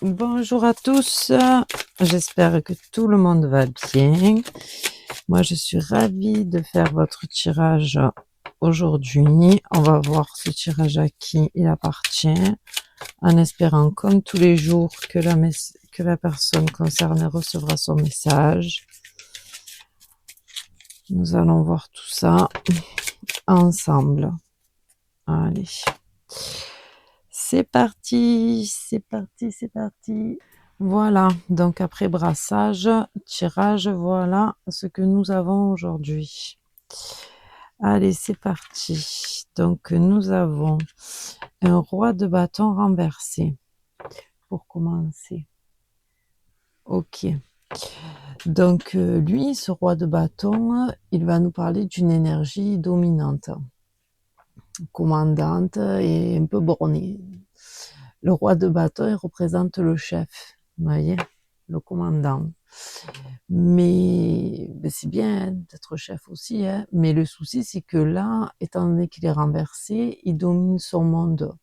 Bonjour à tous, j'espère que tout le monde va bien. Moi, je suis ravie de faire votre tirage aujourd'hui. On va voir ce tirage à qui il appartient, en espérant, comme tous les jours, que la personne concernée recevra son message. Nous allons voir tout ça ensemble. Allez. C'est parti, c'est parti, c'est parti. Voilà, donc après brassage, tirage, voilà ce que nous avons aujourd'hui. Allez, c'est parti. Donc nous avons un roi de bâton renversé. Pour commencer. Ok. Donc lui, ce roi de bâton, il va nous parler d'une énergie dominante, commandante et un peu bornée. Le roi de bâton, il représente le chef, vous voyez, le commandant. Mais c'est bien hein, d'être chef aussi, hein, mais le souci, c'est que là, étant donné qu'il est renversé, il domine son monde.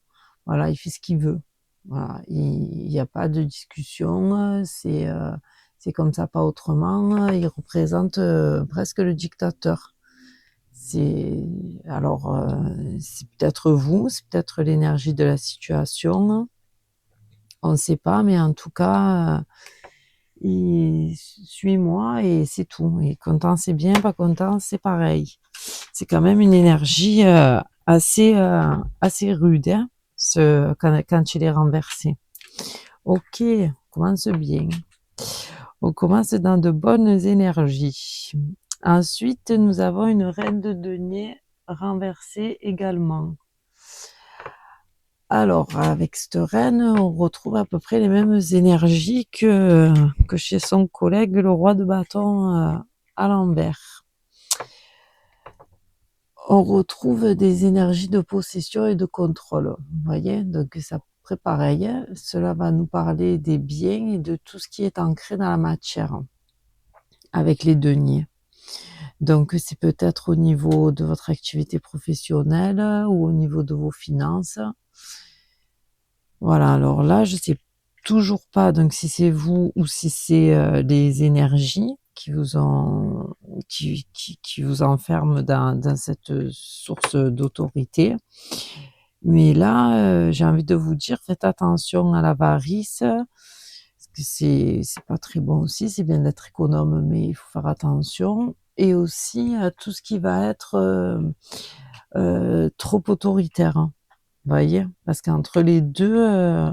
Voilà, il fait ce qu'il veut. Voilà, il n'y a pas de discussion, c'est comme ça, pas autrement. Il représente presque le dictateur. C'est alors, c'est peut-être vous, c'est peut-être l'énergie de la situation. On ne sait pas, mais en tout cas, suis-moi et c'est tout. Et content, c'est bien, pas content, c'est pareil. C'est quand même une énergie assez rude, hein, quand il est renversé. Ok, on commence bien. On commence dans de bonnes énergies. Ensuite, nous avons une reine de denier renversée également. Alors, avec cette reine, on retrouve à peu près les mêmes énergies que chez son collègue, le roi de bâton à l'envers. On retrouve des énergies de possession et de contrôle. Vous voyez, donc c'est à peu près pareil. Cela va nous parler des biens et de tout ce qui est ancré dans la matière, avec les deniers. Donc, c'est peut-être au niveau de votre activité professionnelle ou au niveau de vos finances. Voilà, alors là, je sais toujours pas donc si c'est vous ou si c'est les énergies qui vous enferment dans cette source d'autorité. Mais là, j'ai envie de vous dire, faites attention à l'avarice, parce que c'est pas très bon aussi. C'est bien d'être économe, mais il faut faire attention. Et aussi à tout ce qui va être trop autoritaire. Hein. Vous voyez, parce qu'entre les deux,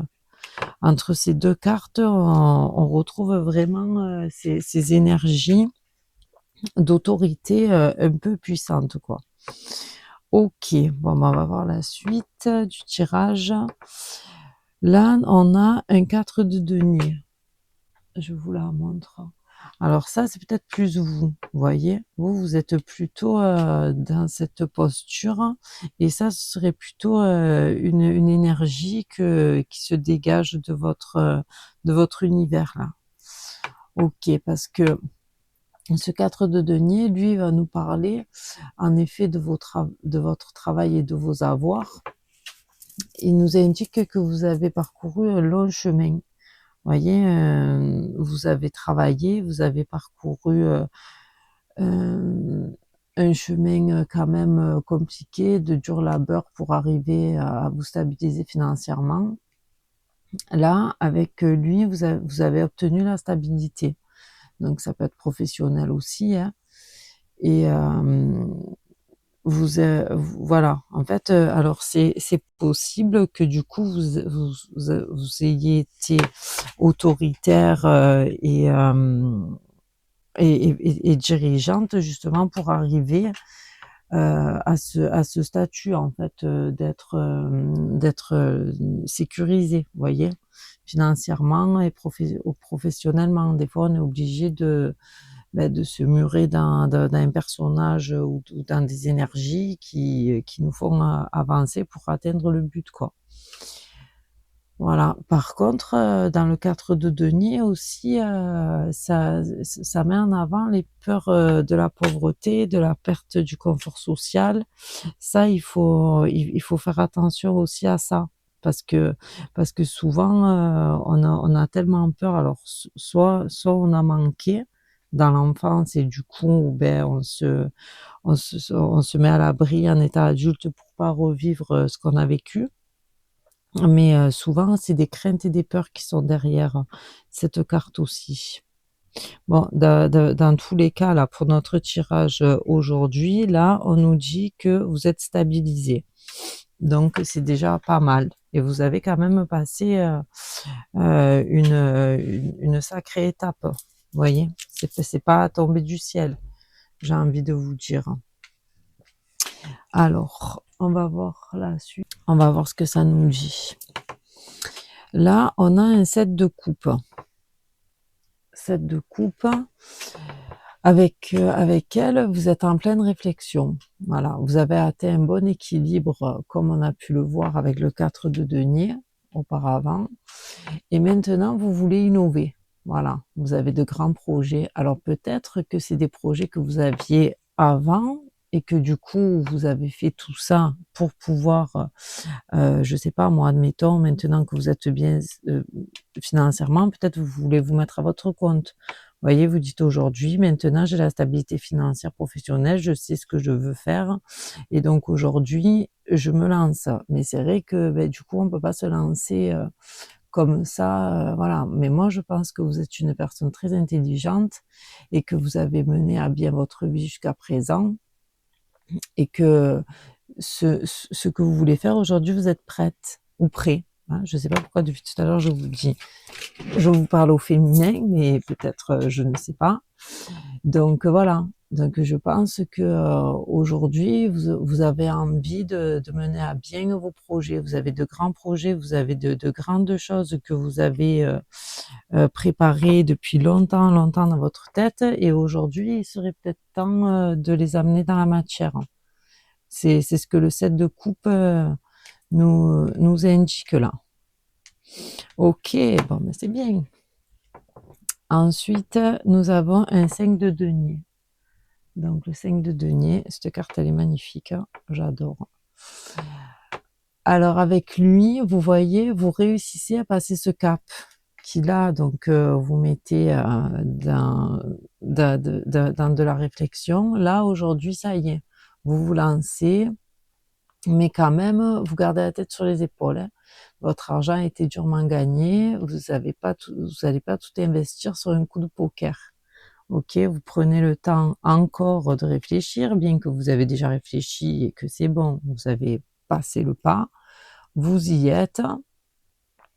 entre ces deux cartes, on retrouve vraiment ces énergies d'autorité un peu puissantes, quoi. Ok, bon, on va voir la suite du tirage. Là, on a un 4 de denier. Je vous la montre. Alors ça, c'est peut-être plus vous, voyez. Vous êtes plutôt dans cette posture et ça, ce serait plutôt une énergie qui se dégage de votre univers là. Ok, parce que ce 4 de denier, lui, va nous parler en effet de votre travail et de vos avoirs. Il nous indique que vous avez parcouru un long chemin. Voyez, vous avez travaillé, vous avez parcouru un chemin quand même compliqué, de dur labeur pour arriver à vous stabiliser financièrement. Là, avec lui, vous avez obtenu la stabilité. Donc, ça peut être professionnel aussi. Hein. Et voilà, en fait, alors c'est possible que du coup vous ayez été autoritaire et dirigeante justement pour arriver à ce statut en fait d'être sécurisé, vous voyez, financièrement et professionnellement. Des fois, on est obligé de se murer dans un personnage ou dans des énergies qui nous font avancer pour atteindre le but, quoi. Voilà. Par contre, dans le 4 de denier aussi, ça met en avant les peurs de la pauvreté, de la perte du confort social. Ça, il faut faire attention aussi à ça. parce que souvent, on a tellement peur. Alors, soit on a manqué dans l'enfance et du coup, ben, on se met à l'abri en état adulte pour pas revivre ce qu'on a vécu. Mais souvent, c'est des craintes et des peurs qui sont derrière cette carte aussi. Bon, dans tous les cas, là, pour notre tirage aujourd'hui, là, on nous dit que vous êtes stabilisé. Donc, c'est déjà pas mal. Et vous avez quand même passé une sacrée étape. Vous voyez, c'est pas tombé du ciel, j'ai envie de vous dire. Alors, on va voir la suite. On va voir ce que ça nous dit. Là, on a un 7 de coupe. 7 de coupe. Avec elle, vous êtes en pleine réflexion. Voilà, vous avez atteint un bon équilibre, comme on a pu le voir avec le 4 de denier auparavant. Et maintenant, vous voulez innover. Voilà, vous avez de grands projets. Alors peut-être que c'est des projets que vous aviez avant et que du coup, vous avez fait tout ça pour pouvoir, je sais pas moi, admettons, maintenant que vous êtes bien financièrement, peut-être vous voulez vous mettre à votre compte. Vous voyez, vous dites aujourd'hui, maintenant j'ai la stabilité financière professionnelle, je sais ce que je veux faire et donc aujourd'hui, je me lance. Mais c'est vrai que ben, du coup, on peut pas se lancer comme ça, voilà. Mais moi, je pense que vous êtes une personne très intelligente et que vous avez mené à bien votre vie jusqu'à présent et que ce que vous voulez faire aujourd'hui, vous êtes prête ou prêt. Hein. Je ne sais pas pourquoi depuis tout à l'heure je vous parle au féminin, mais peut-être je ne sais pas. Donc voilà. Donc je pense que aujourd'hui vous avez envie de mener à bien vos projets. Vous avez de grands projets, vous avez de grandes choses que vous avez préparées depuis longtemps, longtemps dans votre tête, et aujourd'hui il serait peut-être temps de les amener dans la matière. C'est ce que le 7 de coupe nous indique là. Ok, bon, mais c'est bien. Ensuite, nous avons un 5 de denier. Donc le 5 de denier, cette carte elle est magnifique, hein, j'adore. Alors avec lui, vous voyez, vous réussissez à passer ce cap qui là, donc vous mettez dans de la réflexion. Là aujourd'hui, ça y est, vous vous lancez, mais quand même, vous gardez la tête sur les épaules. Hein. Votre argent a été durement gagné, vous n'allez pas tout investir sur un coup de poker. Ok, vous prenez le temps encore de réfléchir, bien que vous avez déjà réfléchi et que c'est bon, vous avez passé le pas, vous y êtes.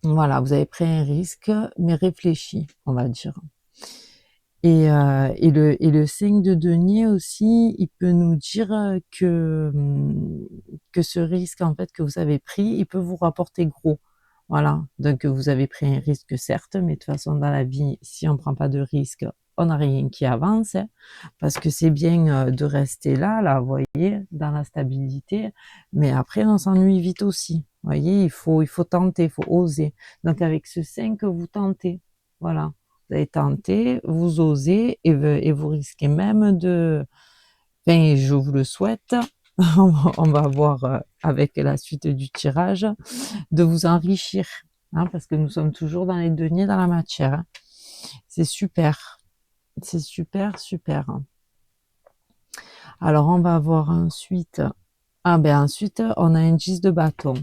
Voilà, vous avez pris un risque, mais réfléchi, on va dire. Et le 5 de denier aussi, il peut nous dire que ce risque en fait que vous avez pris, il peut vous rapporter gros. Voilà, donc vous avez pris un risque certes, mais de toute façon dans la vie, si on prend pas de risque, on n'a rien qui avance, hein, parce que c'est bien de rester là, vous voyez, dans la stabilité, mais après on s'ennuie vite aussi. Vous voyez, il faut tenter, il faut oser. Donc avec ce 5, vous tentez. Voilà. Vous avez tenté, vous osez et vous risquez même de, enfin, je vous le souhaite, on va voir avec la suite du tirage, de vous enrichir, hein, parce que nous sommes toujours dans les deniers, dans la matière. Hein. C'est super, c'est super, super. Alors on va voir ensuite, ensuite on a un 10 de bâton.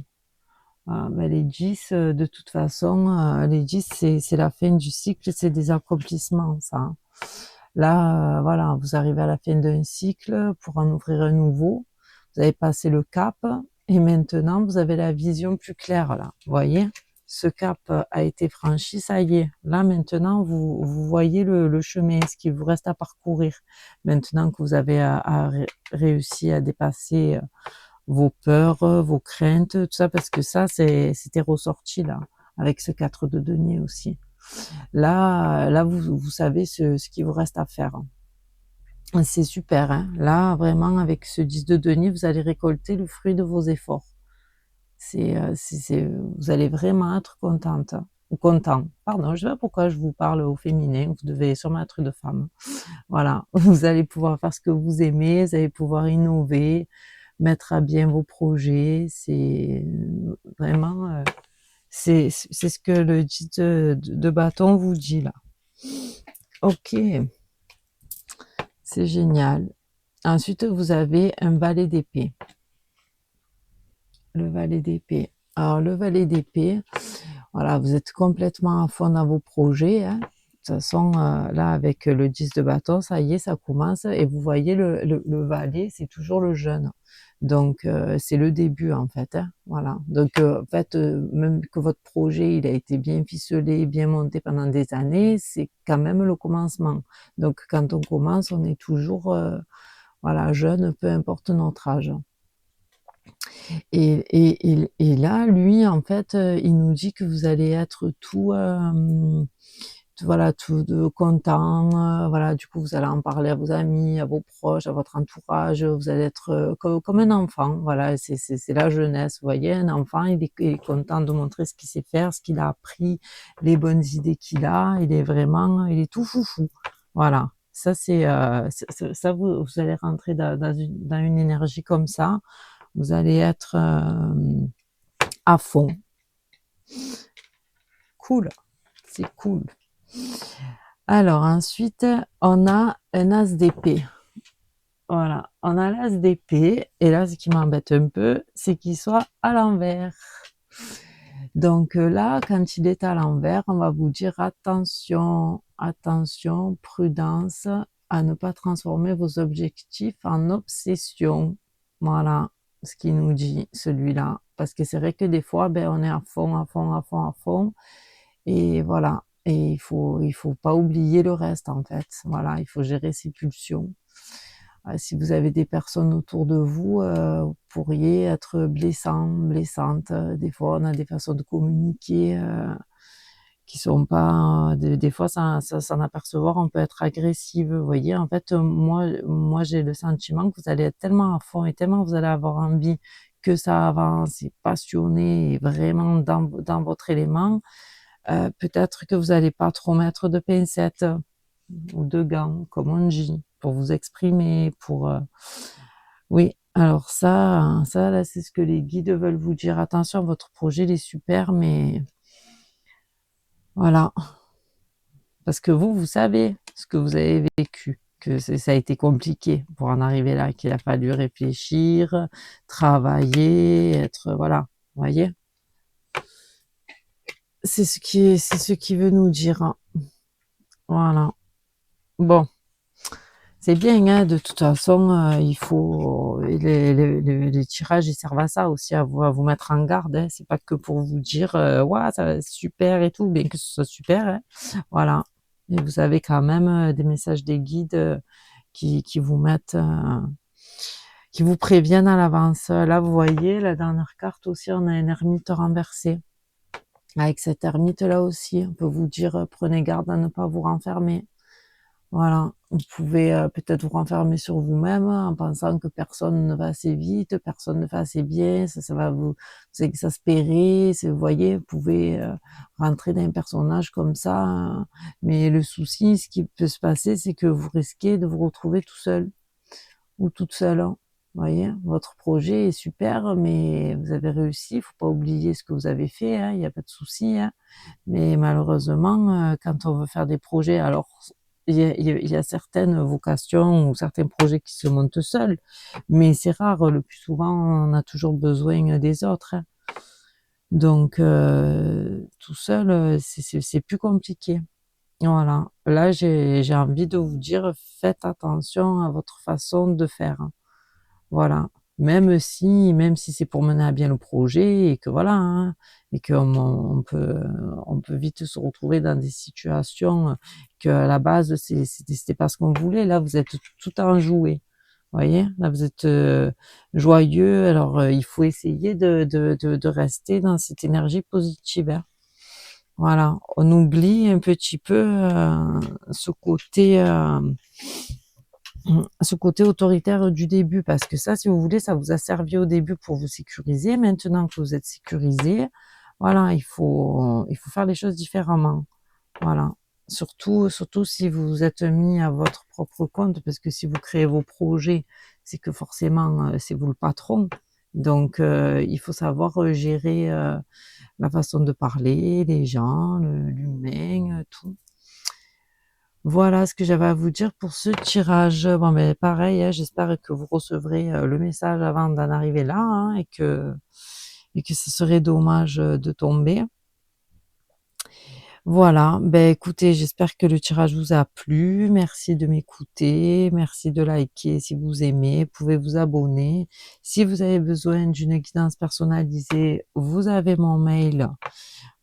Les 10, de toute façon, les 10, c'est la fin du cycle, c'est des accomplissements, ça. Hein. Là, voilà, vous arrivez à la fin d'un cycle pour en ouvrir un nouveau. Vous avez passé le cap et maintenant, vous avez la vision plus claire, là. Vous voyez, ce cap a été franchi, ça y est. Là, maintenant, vous voyez le chemin, ce qu'il vous reste à parcourir. Maintenant que vous avez réussi à dépasser vos peurs, vos craintes, tout ça, parce que ça, c'était ressorti là, avec ce 4 de denier aussi. Là, vous savez ce qu'il vous reste à faire. C'est super, hein. Là, vraiment, avec ce 10 de denier, vous allez récolter le fruit de vos efforts. Vous allez vraiment être contente, ou content. Pardon, je sais pas pourquoi je vous parle au féminin, vous devez sûrement être de femme. Voilà, vous allez pouvoir faire ce que vous aimez, vous allez pouvoir innover, mettre à bien vos projets. C'est vraiment, c'est ce que le guide de bâton vous dit là. Ok, c'est génial. Ensuite, vous avez un valet d'épée. Le valet d'épée. Alors, le valet d'épée, voilà, vous êtes complètement à fond dans vos projets, hein. De toute façon, là, avec le 10 de bâton, ça y est, ça commence. Et vous voyez, le valet, c'est toujours le jeune. Donc, c'est le début, en fait, hein. Voilà. Donc, en fait, même que votre projet, il a été bien ficelé, bien monté pendant des années, c'est quand même le commencement. Donc, quand on commence, on est toujours, voilà, jeune, peu importe notre âge. Et là, lui, en fait, il nous dit que vous allez être voilà, tout content, voilà, du coup, vous allez en parler à vos amis, à vos proches, à votre entourage, vous allez être comme un enfant, voilà, c'est la jeunesse, vous voyez, un enfant, il est content de montrer ce qu'il sait faire, ce qu'il a appris, les bonnes idées qu'il a, il est tout foufou, voilà. Ça, ça vous allez rentrer dans une énergie comme ça, vous allez être à fond. Cool, c'est cool. Alors ensuite, on a un as d'épée. Voilà, on a l'as d'épée, et là, ce qui m'embête un peu, c'est qu'il soit à l'envers. Donc là, quand il est à l'envers, on va vous dire attention, attention, prudence à ne pas transformer vos objectifs en obsession. Voilà ce qu'il nous dit, celui-là. Parce que c'est vrai que des fois, ben, on est à fond, à fond, à fond, à fond. Et voilà. Et il faut pas oublier le reste, en fait. Voilà, il faut gérer ses pulsions. Si vous avez des personnes autour de vous, vous pourriez être blessant, blessante. Des fois, on a des façons de communiquer qui sont pas. Des fois, s'en apercevoir, on peut être agressive. Vous voyez, en fait, moi, j'ai le sentiment que vous allez être tellement à fond et tellement vous allez avoir envie que ça avance, et passionné et vraiment dans votre élément. Peut-être que vous n'allez pas trop mettre de pincettes ou de gants, comme on dit, pour vous exprimer, pour... Oui, alors ça là, c'est ce que les guides veulent vous dire. Attention, votre projet, il est super, mais voilà. Parce que vous savez ce que vous avez vécu, que ça a été compliqué pour en arriver là, qu'il a fallu réfléchir, travailler, être... Voilà, vous voyez? C'est ce qui veut nous dire, hein. Voilà. Bon. C'est bien, hein, de toute façon, il faut les tirages, ils servent à ça aussi, à vous mettre en garde, hein. C'est pas que pour vous dire, «Waouh, ça va être super et tout», bien que ce soit super, hein. Voilà. Et vous avez quand même des messages des guides qui vous mettent, qui vous préviennent à l'avance. Là, vous voyez, la dernière carte aussi, on a un ermite renversé. Avec cet ermite-là aussi, on peut vous dire, prenez garde à ne pas vous renfermer. Voilà, vous pouvez peut-être vous renfermer sur vous-même en pensant que personne ne va assez vite, personne ne fait assez bien, ça va vous exaspérer, vous voyez, vous pouvez rentrer dans un personnage comme ça, mais le souci, ce qui peut se passer, c'est que vous risquez de vous retrouver tout seul ou toute seule, hein. Vous voyez, votre projet est super, mais vous avez réussi, il faut pas oublier ce que vous avez fait, hein, il n'y a pas de souci, hein. Mais malheureusement, quand on veut faire des projets, alors il y a certaines vocations ou certains projets qui se montent seuls, mais c'est rare. Le plus souvent, on a toujours besoin des autres, hein. Donc, tout seul, c'est plus compliqué. Voilà. Là, j'ai envie de vous dire, faites attention à votre façon de faire, hein. Voilà. Même si c'est pour mener à bien le projet et que voilà, hein, et on peut vite se retrouver dans des situations que à la base c'était pas ce qu'on voulait. Là, vous êtes tout enjoué. Vous voyez? Là, vous êtes joyeux. Alors, il faut essayer de rester dans cette énergie positive, hein. Voilà. On oublie un petit peu ce côté autoritaire du début, parce que ça, si vous voulez, ça vous a servi au début pour vous sécuriser. Maintenant que vous êtes sécurisé, voilà, il faut faire les choses différemment. Voilà. Surtout si vous êtes mis à votre propre compte, parce que si vous créez vos projets, c'est que forcément, c'est vous le patron. Donc, il faut savoir gérer la façon de parler, les gens, l'humain, tout. Voilà ce que j'avais à vous dire pour ce tirage. Bon, ben pareil, hein, j'espère que vous recevrez le message avant d'en arriver là, hein, et que ce serait dommage de tomber. Voilà, ben écoutez, j'espère que le tirage vous a plu. Merci de m'écouter, merci de liker si vous aimez, vous pouvez vous abonner. Si vous avez besoin d'une guidance personnalisée, vous avez mon mail.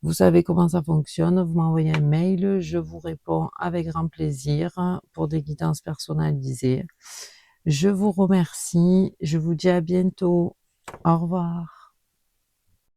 Vous savez comment ça fonctionne, vous m'envoyez un mail, je vous réponds avec grand plaisir pour des guidances personnalisées. Je vous remercie, je vous dis à bientôt. Au revoir.